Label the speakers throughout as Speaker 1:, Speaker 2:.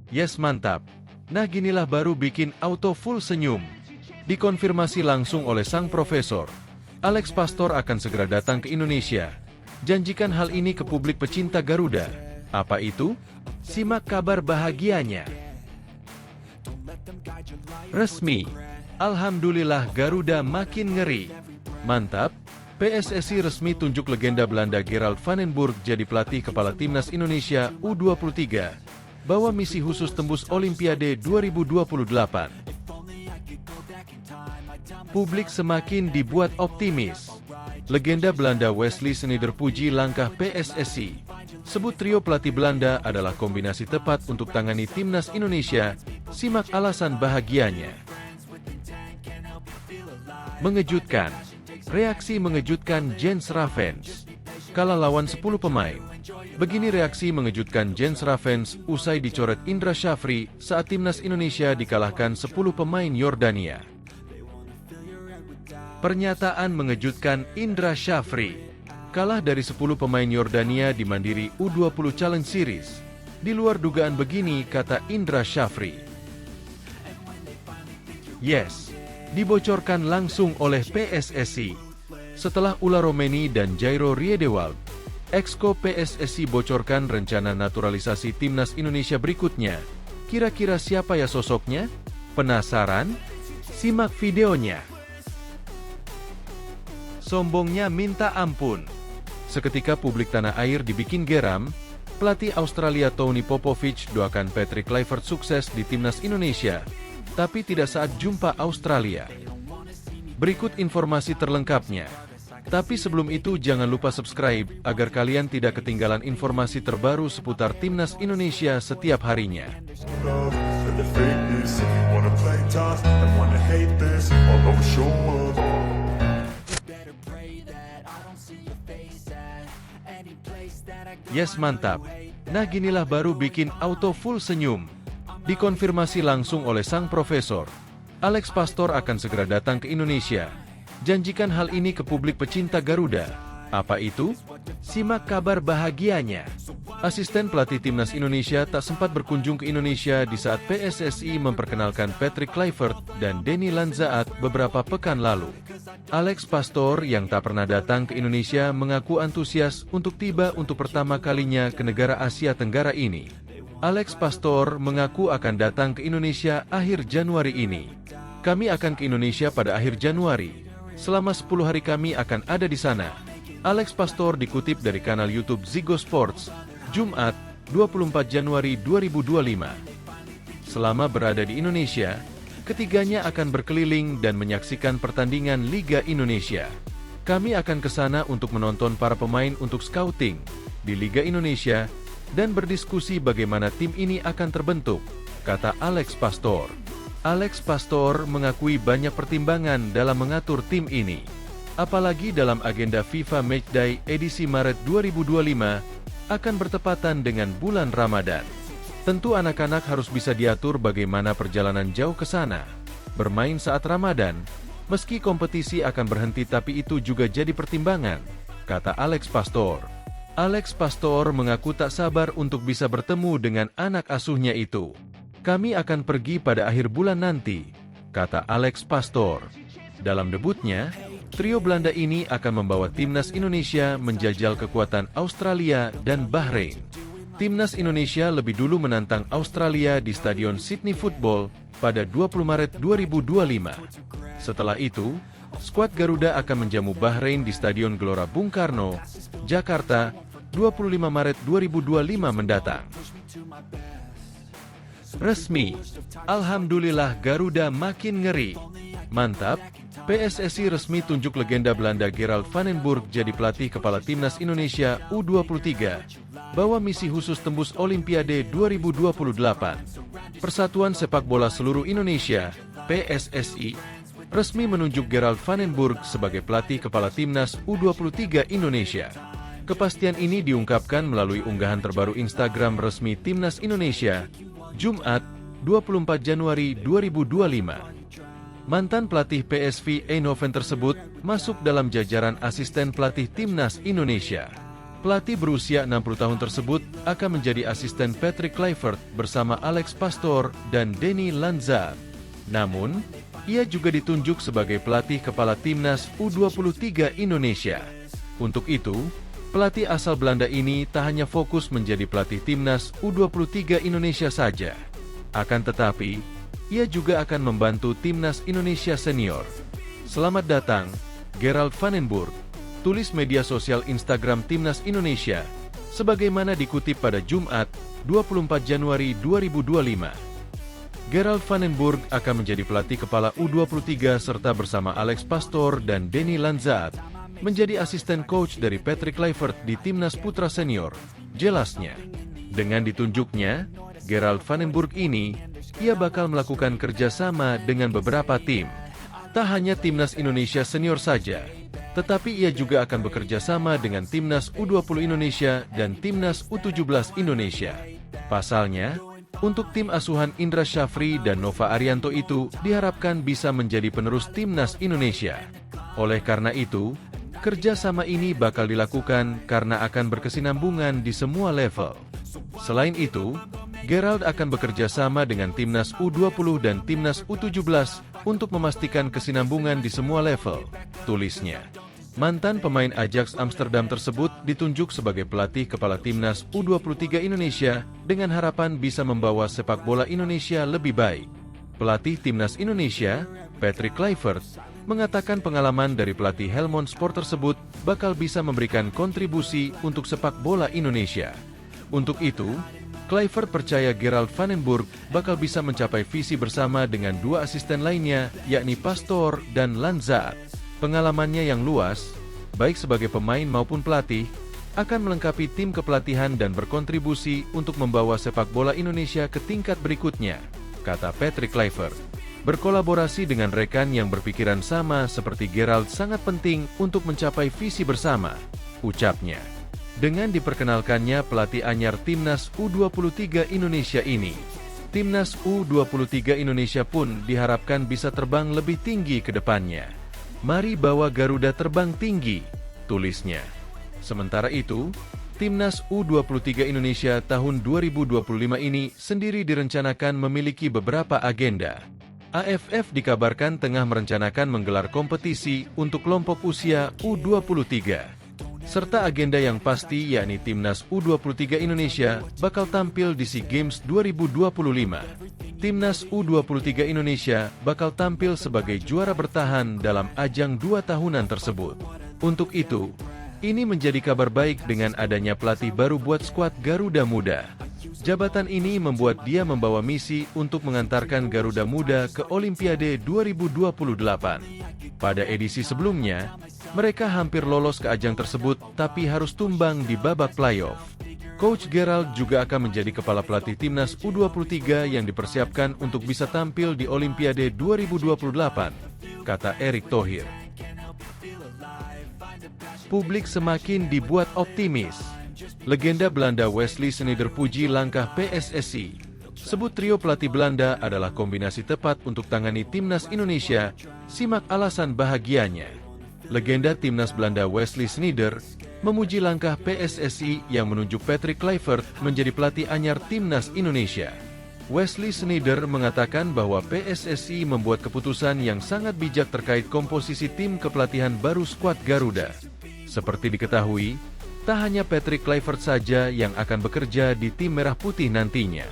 Speaker 1: Yes, mantap. Nah, ginilah baru bikin auto full senyum. Dikonfirmasi langsung oleh sang profesor. Alex Pastor akan segera datang ke Indonesia. Janjikan hal ini ke publik pecinta Garuda. Apa itu? Simak kabar bahagianya. Resmi. Alhamdulillah Garuda makin ngeri. Mantap. PSSI resmi tunjuk legenda Belanda Gerald van den Burg jadi pelatih kepala timnas Indonesia U23. Bawa misi khusus tembus Olimpiade 2028. Publik semakin dibuat optimis. Legenda Belanda Wesley Sneijder puji langkah PSSI. Sebut trio pelatih Belanda adalah kombinasi tepat untuk tangani timnas Indonesia. Simak alasan bahagianya. Mengejutkan. Reaksi mengejutkan Jens Ravens. Kalah lawan 10 pemain. Begini reaksi mengejutkan Jens Ravens usai dicoret Indra Syafri saat timnas Indonesia dikalahkan 10 pemain Yordania. Pernyataan mengejutkan Indra Syafri. Kalah dari 10 pemain Yordania di Mandiri U20 Challenge Series. Di luar dugaan begini, kata Indra Syafri. Yes, dibocorkan langsung oleh PSSI. Setelah Ulla Romeni dan Jairo Riedewald, Exco PSSI bocorkan rencana naturalisasi timnas Indonesia berikutnya. Kira-kira siapa ya sosoknya? Penasaran? Simak videonya. Sombongnya minta ampun. Seketika publik tanah air dibikin geram. Pelatih Australia Tony Popovich doakan Patrick Kluivert sukses di timnas Indonesia, tapi tidak saat jumpa Australia. Berikut informasi terlengkapnya. Tapi sebelum itu jangan lupa subscribe agar kalian tidak ketinggalan informasi terbaru seputar timnas Indonesia setiap harinya. Yes, mantap. Nah, ginilah baru bikin auto full senyum. Dikonfirmasi langsung oleh sang profesor. Alex Pastor akan segera datang ke Indonesia. Janjikan hal ini ke publik pecinta Garuda. Apa itu? Simak kabar bahagianya. Asisten pelatih timnas Indonesia tak sempat berkunjung ke Indonesia di saat PSSI memperkenalkan Patrick Kluivert dan Denny Lanzaat beberapa pekan lalu. Alex Pastor yang tak pernah datang ke Indonesia mengaku antusias untuk tiba untuk pertama kalinya ke negara Asia Tenggara ini. Alex Pastor mengaku akan datang ke Indonesia akhir Januari ini. Kami akan ke Indonesia pada akhir Januari. Selama 10 hari kami akan ada di sana. Alex Pastor dikutip dari kanal YouTube Ziggo Sports, Jumat, 24 Januari 2025. Selama berada di Indonesia, ketiganya akan berkeliling dan menyaksikan pertandingan Liga Indonesia. Kami akan ke sana untuk menonton para pemain untuk scouting di Liga Indonesia dan berdiskusi bagaimana tim ini akan terbentuk, kata Alex Pastor. Alex Pastor mengakui banyak pertimbangan dalam mengatur tim ini. Apalagi dalam agenda FIFA Matchday edisi Maret 2025 akan bertepatan dengan bulan Ramadan. Tentu anak-anak harus bisa diatur bagaimana perjalanan jauh ke sana. Bermain saat Ramadan, meski kompetisi akan berhenti tapi itu juga jadi pertimbangan, kata Alex Pastor. Alex Pastor mengaku tak sabar untuk bisa bertemu dengan anak asuhnya itu. Kami akan pergi pada akhir bulan nanti, kata Alex Pastor. Dalam debutnya, trio Belanda ini akan membawa timnas Indonesia menjajal kekuatan Australia dan Bahrain. Timnas Indonesia lebih dulu menantang Australia di Stadion Sydney Football pada 20 Maret 2025. Setelah itu, skuad Garuda akan menjamu Bahrain di Stadion Gelora Bung Karno, Jakarta, 25 Maret 2025 mendatang. Resmi. Alhamdulillah Garuda makin ngeri. Mantap. PSSI resmi tunjuk legenda Belanda Gerald van den Burg jadi pelatih kepala timnas Indonesia U23. Bawa misi khusus tembus Olimpiade 2028. Persatuan Sepak Bola Seluruh Indonesia, PSSI, resmi menunjuk Gerald van den Burg sebagai pelatih kepala timnas U23 Indonesia. Kepastian ini diungkapkan melalui unggahan terbaru Instagram resmi Timnas Indonesia, Jumat, 24 Januari 2025. Mantan pelatih PSV Eindhoven tersebut masuk dalam jajaran asisten pelatih Timnas Indonesia. Pelatih berusia 60 tahun tersebut akan menjadi asisten Patrick Kluivert bersama Alex Pastoor dan Denny Lanzaat. Namun, ia juga ditunjuk sebagai pelatih kepala timnas U23 Indonesia. Untuk itu, pelatih asal Belanda ini tak hanya fokus menjadi pelatih timnas U23 Indonesia saja. Akan tetapi, ia juga akan membantu timnas Indonesia senior. Selamat datang, Gerald van den Burg, tulis media sosial Instagram Timnas Indonesia, sebagaimana dikutip pada Jumat, 24 Januari 2025. Gerald van den Burg akan menjadi pelatih kepala U23 serta bersama Alex Pastoor dan Denny Lanzaat menjadi asisten coach dari Patrick Kluivert di Timnas Putra Senior, jelasnya. Dengan ditunjuknya, Gerald van den Burg ini, ia bakal melakukan kerjasama dengan beberapa tim. Tak hanya Timnas Indonesia senior saja, tetapi ia juga akan bekerja sama dengan Timnas U20 Indonesia dan Timnas U17 Indonesia. Pasalnya, untuk tim asuhan Indra Syafri dan Nova Arianto itu diharapkan bisa menjadi penerus Timnas Indonesia. Oleh karena itu, kerjasama ini bakal dilakukan karena akan berkesinambungan di semua level. Selain itu, Gerald akan bekerja sama dengan Timnas U20 dan Timnas U17 untuk memastikan kesinambungan di semua level, tulisnya. Mantan pemain Ajax Amsterdam tersebut ditunjuk sebagai pelatih kepala Timnas U23 Indonesia dengan harapan bisa membawa sepak bola Indonesia lebih baik. Pelatih Timnas Indonesia, Patrick Kluivert, mengatakan pengalaman dari pelatih Helmond Sport tersebut bakal bisa memberikan kontribusi untuk sepak bola Indonesia. Untuk itu, Kluivert percaya Gerald van den Burg bakal bisa mencapai visi bersama dengan dua asisten lainnya, yakni Pastoor dan Lanzaat. Pengalamannya yang luas, baik sebagai pemain maupun pelatih, akan melengkapi tim kepelatihan dan berkontribusi untuk membawa sepak bola Indonesia ke tingkat berikutnya, kata Patrick Kluivert. Berkolaborasi dengan rekan yang berpikiran sama seperti Gerald sangat penting untuk mencapai visi bersama, ucapnya. Dengan diperkenalkannya pelatih anyar Timnas U23 Indonesia ini, Timnas U23 Indonesia pun diharapkan bisa terbang lebih tinggi ke depannya. Mari bawa Garuda terbang tinggi, tulisnya. Sementara itu, Timnas U23 Indonesia tahun 2025 ini sendiri direncanakan memiliki beberapa agenda. AFF dikabarkan tengah merencanakan menggelar kompetisi untuk kelompok usia U23. Serta agenda yang pasti yakni Timnas U23 Indonesia bakal tampil di SEA Games 2025. Timnas U23 Indonesia bakal tampil sebagai juara bertahan dalam ajang 2 tahunan tersebut. Untuk itu, ini menjadi kabar baik dengan adanya pelatih baru buat skuad Garuda Muda. Jabatan ini membuat dia membawa misi untuk mengantarkan Garuda Muda ke Olimpiade 2028. Pada edisi sebelumnya, mereka hampir lolos ke ajang tersebut tapi harus tumbang di babak playoff. Coach Gerald juga akan menjadi kepala pelatih Timnas U23 yang dipersiapkan untuk bisa tampil di Olimpiade 2028, kata Erick Thohir. Publik semakin dibuat optimis. Legenda Belanda Wesley Sneijder puji langkah PSSI. Sebut trio pelatih Belanda adalah kombinasi tepat untuk tangani Timnas Indonesia, simak alasan bahagianya. Legenda Timnas Belanda Wesley Sneijder memuji langkah PSSI yang menunjuk Patrick Kluivert menjadi pelatih anyar Timnas Indonesia. Wesley Sneijder mengatakan bahwa PSSI membuat keputusan yang sangat bijak terkait komposisi tim kepelatihan baru skuad Garuda. Seperti diketahui, tak hanya Patrick Kluivert saja yang akan bekerja di tim Merah Putih nantinya.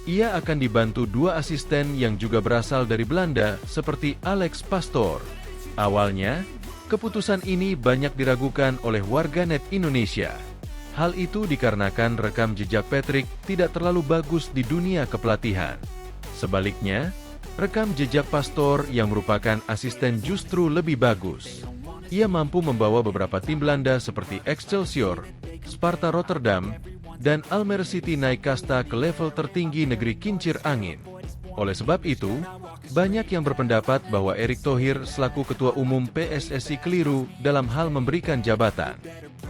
Speaker 1: Ia akan dibantu 2 asisten yang juga berasal dari Belanda seperti Alex Pastoor. Awalnya, keputusan ini banyak diragukan oleh warganet Indonesia. Hal itu dikarenakan rekam jejak Patrick tidak terlalu bagus di dunia kepelatihan. Sebaliknya, rekam jejak Pastoor yang merupakan asisten justru lebih bagus. Ia mampu membawa beberapa tim Belanda seperti Excelsior, Sparta Rotterdam, dan Almere City naik kasta ke level tertinggi negeri kincir angin. Oleh sebab itu, banyak yang berpendapat bahwa Erick Thohir selaku Ketua Umum PSSI keliru dalam hal memberikan jabatan.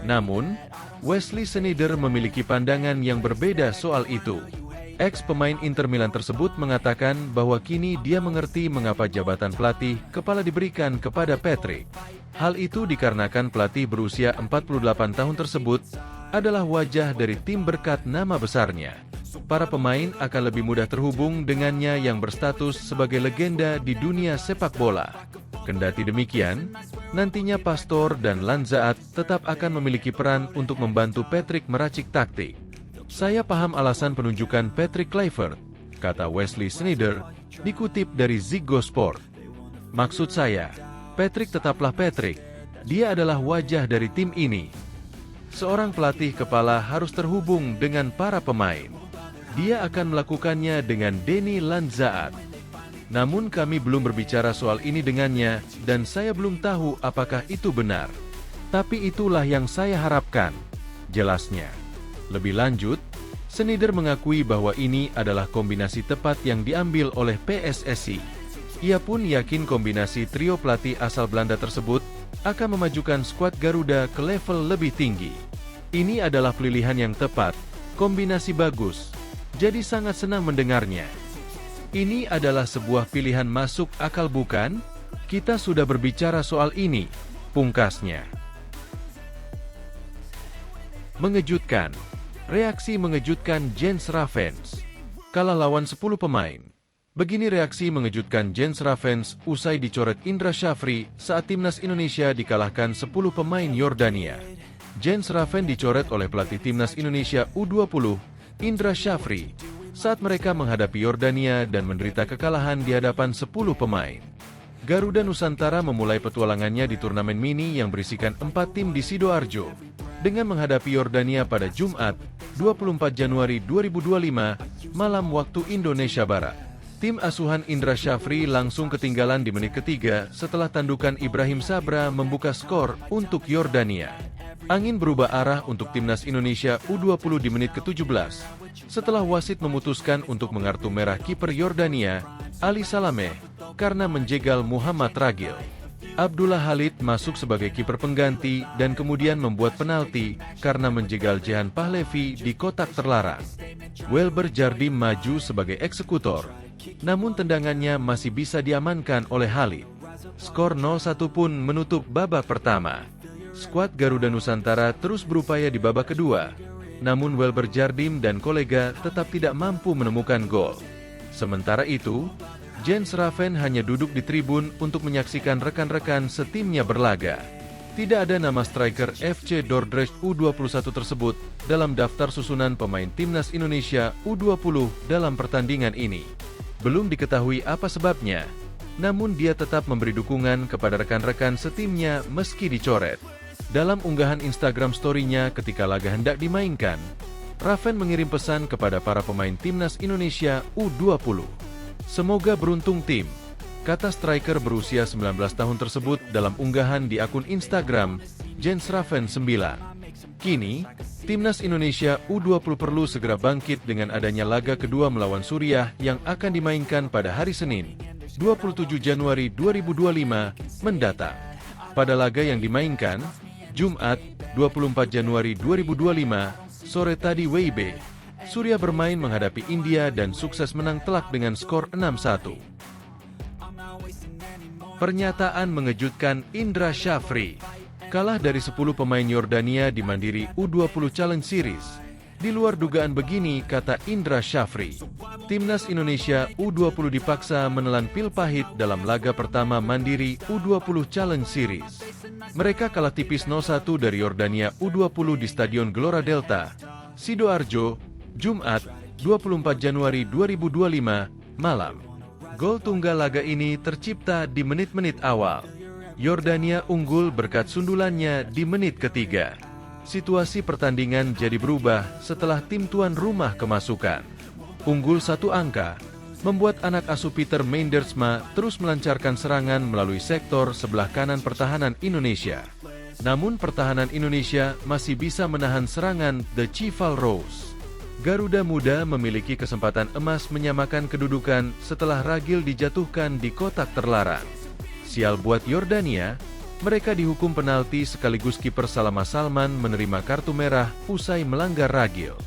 Speaker 1: Namun, Wesley Sneijder memiliki pandangan yang berbeda soal itu. Ex-pemain Inter Milan tersebut mengatakan bahwa kini dia mengerti mengapa jabatan pelatih kepala diberikan kepada Patrick. Hal itu dikarenakan pelatih berusia 48 tahun tersebut adalah wajah dari tim berkat nama besarnya. Para pemain akan lebih mudah terhubung dengannya yang berstatus sebagai legenda di dunia sepak bola. Kendati demikian, nantinya Pastore dan Lanzaat tetap akan memiliki peran untuk membantu Patrick meracik taktik. Saya paham alasan penunjukan Patrick Kluivert, kata Wesley Sneijder, dikutip dari Ziggo Sport. Maksud saya, Patrick tetaplah Patrick. Dia adalah wajah dari tim ini. Seorang pelatih kepala harus terhubung dengan para pemain. Dia akan melakukannya dengan Denny Lanzaat. Namun kami belum berbicara soal ini dengannya, dan saya belum tahu apakah itu benar. Tapi itulah yang saya harapkan, jelasnya. Lebih lanjut, Sneijder mengakui bahwa ini adalah kombinasi tepat yang diambil oleh PSSI. Ia pun yakin kombinasi trio pelatih asal Belanda tersebut akan memajukan skuad Garuda ke level lebih tinggi. Ini adalah pilihan yang tepat, kombinasi bagus. Jadi sangat senang mendengarnya. Ini adalah sebuah pilihan masuk akal bukan? Kita sudah berbicara soal ini, pungkasnya. Mengejutkan. Reaksi mengejutkan Jens Ravens. Kalah lawan 10 pemain. Begini reaksi mengejutkan Jens Ravens usai dicoret Indra Shafri saat timnas Indonesia dikalahkan 10 pemain Yordania. Jens Ravens dicoret oleh pelatih timnas Indonesia U20, Indra Shafri, saat mereka menghadapi Yordania dan menderita kekalahan di hadapan 10 pemain. Garuda Nusantara memulai petualangannya di turnamen mini yang berisikan 4 tim di Sidoarjo, dengan menghadapi Yordania pada Jumat, 24 Januari 2025, malam waktu Indonesia Barat. Tim asuhan Indra Shafri langsung ketinggalan di menit ketiga setelah tandukan Ibrahim Sabra membuka skor untuk Yordania. Angin berubah arah untuk timnas Indonesia U20 di menit ke-17, setelah wasit memutuskan untuk mengartu merah kiper Yordania, Ali Salameh, karena menjegal Muhammad Ragil. Abdullah Khalid masuk sebagai kiper pengganti dan kemudian membuat penalti karena menjegal Jehan Pahlevi di kotak terlarang. Welber Jardim maju sebagai eksekutor, namun tendangannya masih bisa diamankan oleh Khalid. Skor 0-1 pun menutup babak pertama. Skuad Garuda Nusantara terus berupaya di babak kedua, namun Welber Jardim dan kolega tetap tidak mampu menemukan gol. Sementara itu, Jens Ravens hanya duduk di tribun untuk menyaksikan rekan-rekan setimnya berlaga. Tidak ada nama striker FC Dordrecht U21 tersebut dalam daftar susunan pemain timnas Indonesia U20 dalam pertandingan ini. Belum diketahui apa sebabnya, namun dia tetap memberi dukungan kepada rekan-rekan setimnya meski dicoret. Dalam unggahan Instagram story-nya ketika laga hendak dimainkan, Ravens mengirim pesan kepada para pemain timnas Indonesia U20. Semoga beruntung tim, kata striker berusia 19 tahun tersebut dalam unggahan di akun Instagram, Jens Ravens 9. Kini, timnas Indonesia U20 perlu segera bangkit dengan adanya laga kedua melawan Suriah yang akan dimainkan pada hari Senin, 27 Januari 2025 mendatang. Pada laga yang dimainkan, Jumat, 24 Januari 2025, sore tadi WIB, Suriah bermain menghadapi India dan sukses menang telak dengan skor 6-1. Pernyataan mengejutkan Indra Shafri. Kalah dari 10 pemain Yordania di Mandiri U20 Challenge Series. Di luar dugaan begini, kata Indra Shafri. Timnas Indonesia U20 dipaksa menelan pil pahit dalam laga pertama Mandiri U20 Challenge Series. Mereka kalah tipis 0-1 dari Yordania U20 di Stadion Gelora Delta, Sidoarjo, Jumat, 24 Januari 2025, malam. Gol tunggal laga ini tercipta di menit-menit awal. Yordania unggul berkat sundulannya di menit ketiga. Situasi pertandingan jadi berubah setelah tim tuan rumah kemasukan. Unggul 1 angka, membuat anak asuh Peter Mendersma terus melancarkan serangan melalui sektor sebelah kanan pertahanan Indonesia. Namun pertahanan Indonesia masih bisa menahan serangan The Chival Rose. Garuda Muda memiliki kesempatan emas menyamakan kedudukan setelah Ragil dijatuhkan di kotak terlarang. Sial buat Yordania, mereka dihukum penalti sekaligus kiper Salama Salman menerima kartu merah usai melanggar Ragil.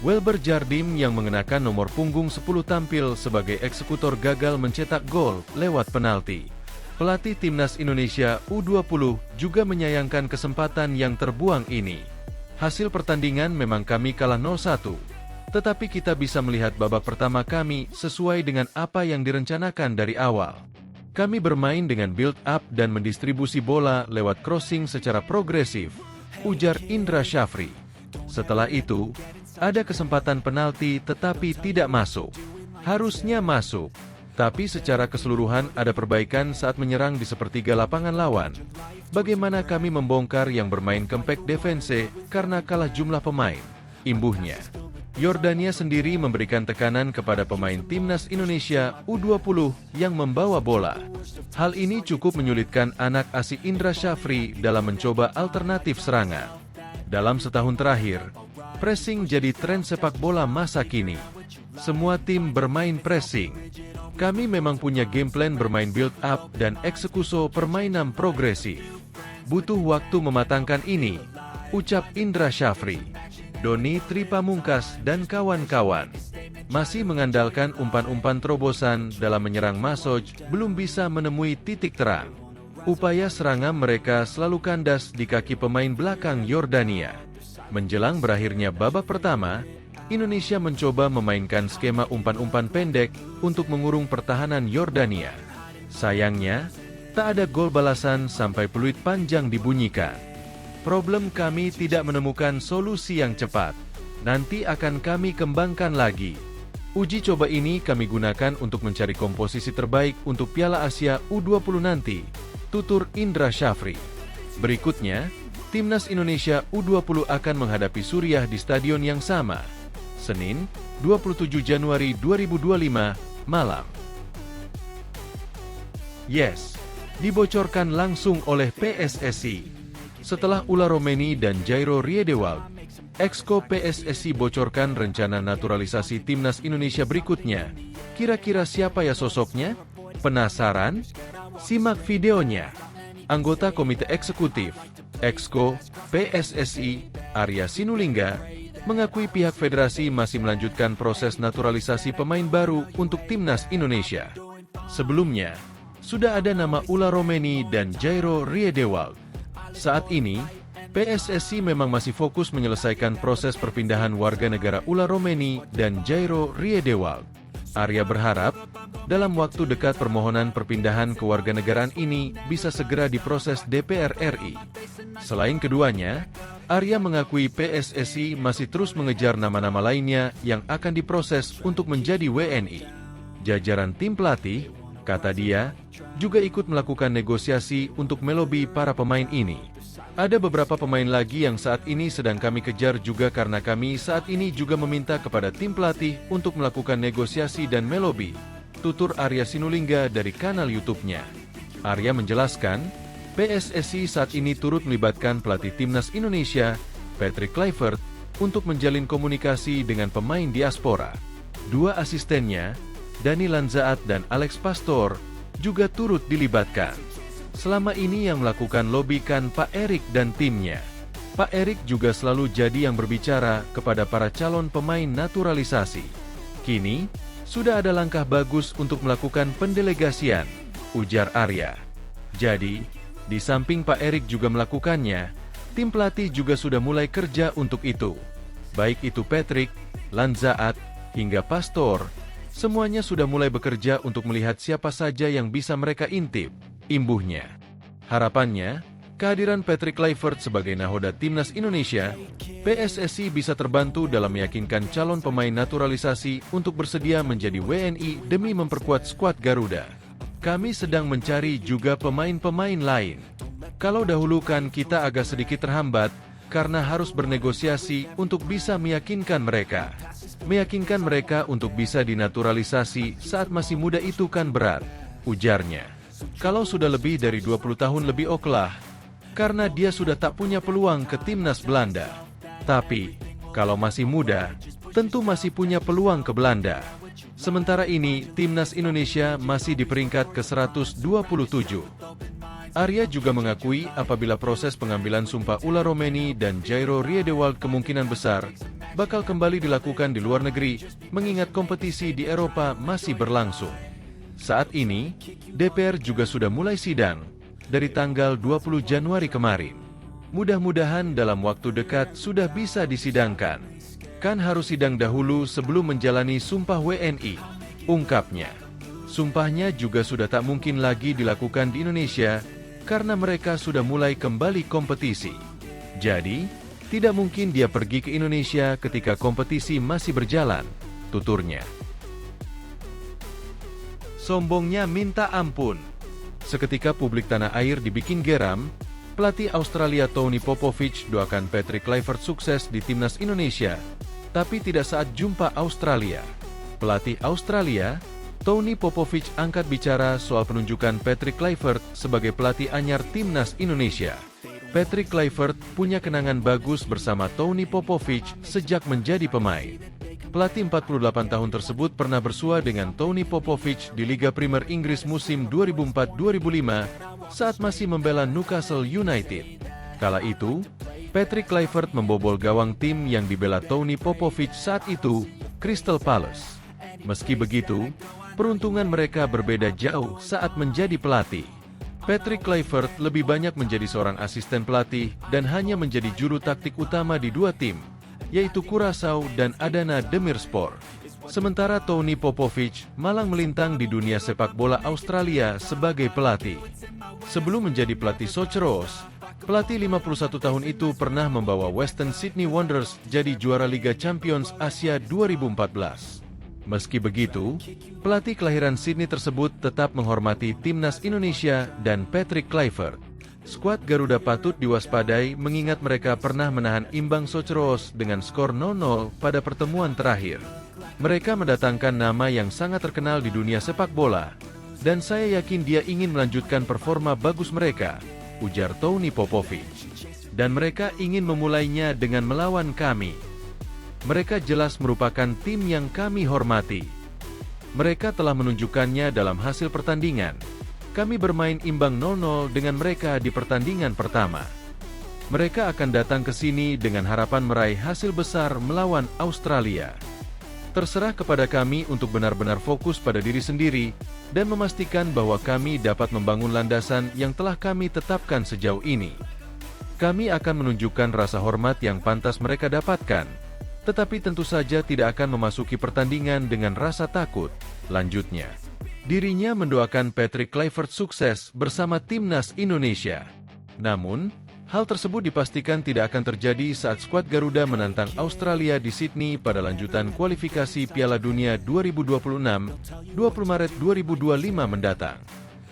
Speaker 1: Welber Jardim yang mengenakan nomor punggung 10 tampil sebagai eksekutor gagal mencetak gol lewat penalti. Pelatih timnas Indonesia U20 juga menyayangkan kesempatan yang terbuang ini. Hasil pertandingan memang kami kalah 0-1. Tetapi kita bisa melihat babak pertama kami sesuai dengan apa yang direncanakan dari awal. Kami bermain dengan build up dan mendistribusi bola lewat crossing secara progresif, ujar Indra Syafri. Setelah itu, ada kesempatan penalti tetapi tidak masuk. Harusnya masuk, tapi secara keseluruhan ada perbaikan saat menyerang di sepertiga lapangan lawan. Bagaimana kami membongkar yang bermain compact defense karena kalah jumlah pemain, imbuhnya. Yordania sendiri memberikan tekanan kepada pemain timnas Indonesia U20 yang membawa bola. Hal ini cukup menyulitkan anak asuh Indra Syafri dalam mencoba alternatif serangan. Dalam setahun terakhir, pressing jadi tren sepak bola masa kini. Semua tim bermain pressing. Kami memang punya game plan bermain build up dan eksekusi permainan progresif. Butuh waktu mematangkan ini, ucap Indra Syafri. Doni Tripamungkas dan kawan-kawan masih mengandalkan umpan-umpan terobosan dalam menyerang Masoj, belum bisa menemui titik terang. Upaya serangan mereka selalu kandas di kaki pemain belakang Yordania. Menjelang berakhirnya babak pertama, Indonesia mencoba memainkan skema umpan-umpan pendek untuk mengurung pertahanan Yordania. Sayangnya, tak ada gol balasan sampai peluit panjang dibunyikan. Problem kami tidak menemukan solusi yang cepat. Nanti akan kami kembangkan lagi. Uji coba ini kami gunakan untuk mencari komposisi terbaik untuk Piala Asia U20 nanti, tutur Indra Syafri. Berikutnya, Timnas Indonesia U20 akan menghadapi Suriah di stadion yang sama. Senin, 27 Januari 2025, malam. Yes, dibocorkan langsung oleh PSSI. Setelah Ula Romeni dan Jairo Riedewald, Exco PSSI bocorkan rencana naturalisasi Timnas Indonesia berikutnya. Kira-kira siapa ya sosoknya? Penasaran? Simak videonya. Anggota Komite Eksekutif, Exco PSSI, Arya Sinulinga, mengakui pihak federasi masih melanjutkan proses naturalisasi pemain baru untuk Timnas Indonesia. Sebelumnya, sudah ada nama Ula Romeni dan Jairo Riedewald. Saat ini, PSSI memang masih fokus menyelesaikan proses perpindahan warga negara Ula Romeni dan Jairo Riedewald. Arya berharap, dalam waktu dekat permohonan perpindahan kewarganegaraan ini bisa segera diproses DPR RI. Selain keduanya, Arya mengakui PSSI masih terus mengejar nama-nama lainnya yang akan diproses untuk menjadi WNI. Jajaran tim pelatih, kata dia, juga ikut melakukan negosiasi untuk melobi para pemain ini. Ada beberapa pemain lagi yang saat ini sedang kami kejar juga karena kami saat ini juga meminta kepada tim pelatih untuk melakukan negosiasi dan melobi, tutur Arya Sinulinga dari kanal YouTube-nya. Arya menjelaskan, PSSI saat ini turut melibatkan pelatih Timnas Indonesia, Patrick Kluivert, untuk menjalin komunikasi dengan pemain diaspora. Dua asistennya, Dani Lanzaat dan Alex Pastor, juga turut dilibatkan. Selama ini yang melakukan lobi kan Pak Erik dan timnya. Pak Erik juga selalu jadi yang berbicara kepada para calon pemain naturalisasi. Kini, sudah ada langkah bagus untuk melakukan pendelegasian, ujar Arya. Jadi, di samping Pak Erik juga melakukannya, tim pelatih juga sudah mulai kerja untuk itu. Baik itu Patrick, Lanzaat, hingga Pastor, semuanya sudah mulai bekerja untuk melihat siapa saja yang bisa mereka intip, imbuhnya. Harapannya, kehadiran Patrick Kluivert sebagai nahoda Timnas Indonesia, PSSI bisa terbantu dalam meyakinkan calon pemain naturalisasi untuk bersedia menjadi WNI demi memperkuat skuad Garuda. Kami sedang mencari juga pemain-pemain lain. Kalau dahulu kan kita agak sedikit terhambat, karena harus bernegosiasi untuk bisa meyakinkan mereka. Meyakinkan mereka untuk bisa dinaturalisasi saat masih muda itu kan berat, ujarnya. Kalau sudah lebih dari 20 tahun lebih okelah, karena dia sudah tak punya peluang ke timnas Belanda. Tapi, kalau masih muda, tentu masih punya peluang ke Belanda. Sementara ini, timnas Indonesia masih di peringkat ke-127. Arya juga mengakui apabila proses pengambilan sumpah Ula Romeni dan Jairo Riedewald kemungkinan besar bakal kembali dilakukan di luar negeri, mengingat kompetisi di Eropa masih berlangsung. Saat ini, DPR juga sudah mulai sidang dari tanggal 20 Januari kemarin. Mudah-mudahan dalam waktu dekat sudah bisa disidangkan. Kan harus sidang dahulu sebelum menjalani sumpah WNI, ungkapnya. Sumpahnya juga sudah tak mungkin lagi dilakukan di Indonesia karena mereka sudah mulai kembali kompetisi. Jadi, tidak mungkin dia pergi ke Indonesia ketika kompetisi masih berjalan, tuturnya. Sombongnya minta ampun. Seketika publik tanah air dibikin geram, pelatih Australia Tony Popovich doakan Patrick Kluivert sukses di timnas Indonesia, tapi tidak saat jumpa Australia. Pelatih Australia, Tony Popovich angkat bicara soal penunjukan Patrick Kluivert sebagai pelatih anyar timnas Indonesia. Patrick Kluivert punya kenangan bagus bersama Tony Popovich sejak menjadi pemain. Pelatih 48 tahun tersebut pernah bersua dengan Tony Popovich di Liga Premier Inggris musim 2004-2005 saat masih membela Newcastle United. Kala itu, Patrick Kluivert membobol gawang tim yang dibela Tony Popovich saat itu, Crystal Palace. Meski begitu, peruntungan mereka berbeda jauh saat menjadi pelatih. Patrick Kluivert lebih banyak menjadi seorang asisten pelatih dan hanya menjadi juru taktik utama di dua tim, yaitu Curaçao dan Adana Demirspor. Sementara Tony Popovich malang melintang di dunia sepak bola Australia sebagai pelatih. Sebelum menjadi pelatih Socceroos, pelatih 51 tahun itu pernah membawa Western Sydney Wanderers jadi juara Liga Champions Asia 2014. Meski begitu, pelatih kelahiran Sydney tersebut tetap menghormati timnas Indonesia dan Patrick Kluivert. Skuad Garuda patut diwaspadai mengingat mereka pernah menahan imbang Socceroos dengan skor 0-0 pada pertemuan terakhir. Mereka mendatangkan nama yang sangat terkenal di dunia sepak bola, dan saya yakin dia ingin melanjutkan performa bagus mereka, ujar Tony Popovich. Dan mereka ingin memulainya dengan melawan kami. Mereka jelas merupakan tim yang kami hormati. Mereka telah menunjukkannya dalam hasil pertandingan. Kami bermain imbang 0-0 dengan mereka di pertandingan pertama. Mereka akan datang ke sini dengan harapan meraih hasil besar melawan Australia. Terserah kepada kami untuk benar-benar fokus pada diri sendiri dan memastikan bahwa kami dapat membangun landasan yang telah kami tetapkan sejauh ini. Kami akan menunjukkan rasa hormat yang pantas mereka dapatkan, tetapi tentu saja tidak akan memasuki pertandingan dengan rasa takut, lanjutnya. Dirinya mendoakan Patrick Kluivert sukses bersama timnas Indonesia. Namun, hal tersebut dipastikan tidak akan terjadi saat skuad Garuda menantang Australia di Sydney pada lanjutan kualifikasi Piala Dunia 2026, 20 Maret 2025 mendatang.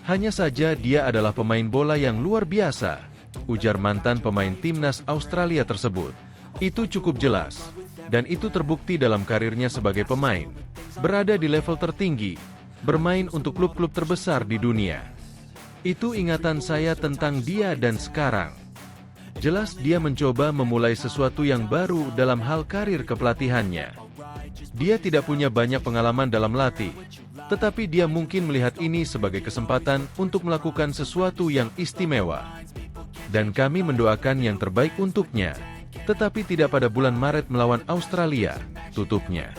Speaker 1: Hanya saja dia adalah pemain bola yang luar biasa, ujar mantan pemain timnas Australia tersebut. Itu cukup jelas. Dan itu terbukti dalam karirnya sebagai pemain. Berada di level tertinggi, bermain untuk klub-klub terbesar di dunia. Itu ingatan saya tentang dia dan sekarang. Jelas dia mencoba memulai sesuatu yang baru dalam hal karir kepelatihannya. Dia tidak punya banyak pengalaman dalam latih, tetapi dia mungkin melihat ini sebagai kesempatan untuk melakukan sesuatu yang istimewa. Dan kami mendoakan yang terbaik untuknya. Tetapi tidak pada bulan Maret melawan Australia, tutupnya.